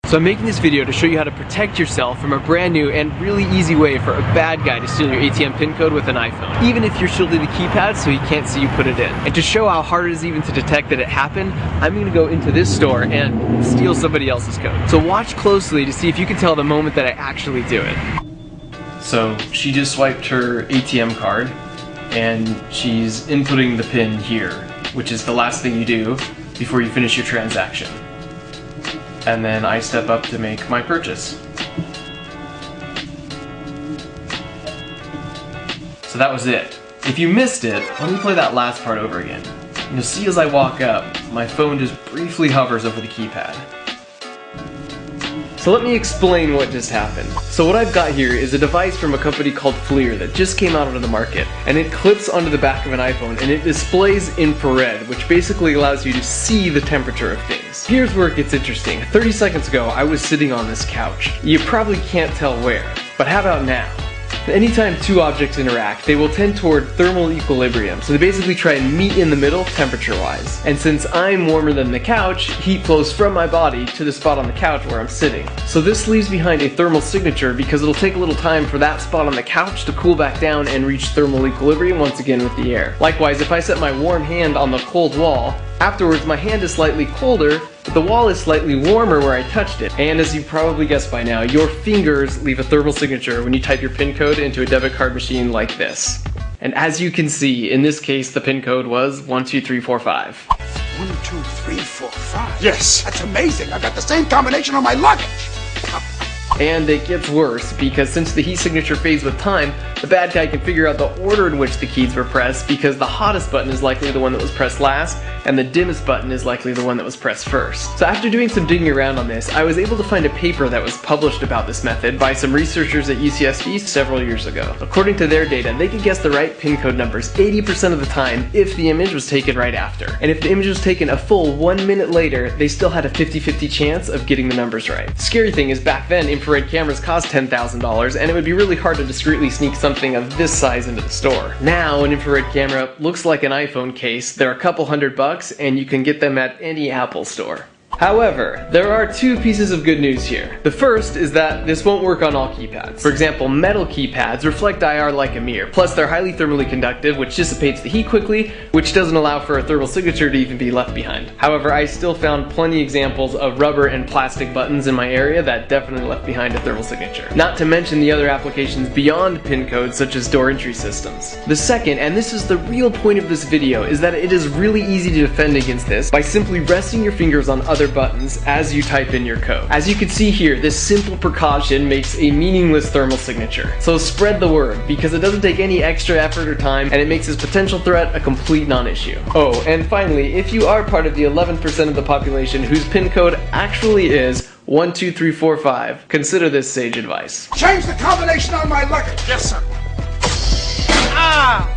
So I'm making this video to show you how to protect yourself from a brand new and really easy way for a bad guy to steal your ATM PIN code with an iPhone. Even if you're shielding the keypad so he can't see you put it in. And to show how hard it is even to detect that it happened, I'm gonna go into this store and steal somebody else's code. So watch closely to see if you can tell the moment that I actually do it. So she just swiped her ATM card and she's inputting the PIN here, which is the last thing you do before you finish your transaction. And then I step up to make my purchase. So that was it. If you missed it, let me play that last part over again. You'll see as I walk up, my phone just briefly hovers over the keypad. So let me explain what just happened. So what I've got here is a device from a company called FLIR that just came out onto the market, and it clips onto the back of an iPhone and it displays infrared, which basically allows you to see the temperature of things. Here's where it gets interesting. 30 seconds ago, I was sitting on this couch. You probably can't tell where, but how about now? Anytime two objects interact, they will tend toward thermal equilibrium, so they basically try and meet in the middle temperature-wise. And since I'm warmer than the couch, heat flows from my body to the spot on the couch where I'm sitting. So this leaves behind a thermal signature because it'll take a little time for that spot on the couch to cool back down and reach thermal equilibrium once again with the air. Likewise, if I set my warm hand on the cold wall, afterwards my hand is slightly colder, but the wall is slightly warmer where I touched it. And as you probably guessed by now, your fingers leave a thermal signature when you type your PIN code into a debit card machine like this. And as you can see, in this case, the PIN code was 12345. 12345? Yes! That's amazing! I've got the same combination on my luggage! And it gets worse, because since the heat signature fades with time, the bad guy can figure out the order in which the keys were pressed, because the hottest button is likely the one that was pressed last, and the dimmest button is likely the one that was pressed first. So after doing some digging around on this, I was able to find a paper that was published about this method by some researchers at UCSD several years ago. According to their data, they could guess the right PIN code numbers 80% of the time if the image was taken right after. And if the image was taken a full 1 minute later, they still had a 50-50 chance of getting the numbers right. The scary thing is back then, infrared cameras cost $10,000, and it would be really hard to discreetly sneak something of this size into the store. Now, an infrared camera looks like an iPhone case. They're a couple $100, and you can get them at any Apple store. However, there are two pieces of good news here. The first is that this won't work on all keypads. For example, metal keypads reflect IR like a mirror, plus they're highly thermally conductive, which dissipates the heat quickly, which doesn't allow for a thermal signature to even be left behind. However, I still found plenty examples of rubber and plastic buttons in my area that definitely left behind a thermal signature. Not to mention the other applications beyond PIN codes, such as door entry systems. The second, and this is the real point of this video, is that it is really easy to defend against this by simply resting your fingers on other buttons as you type in your code. As you can see here, this simple precaution makes a meaningless thermal signature. So spread the word, because it doesn't take any extra effort or time, and it makes this potential threat a complete non-issue. Oh, and finally, if you are part of the 11% of the population whose PIN code actually is 12345, consider this sage advice. Change the combination on my luggage! Yes, sir! Ah!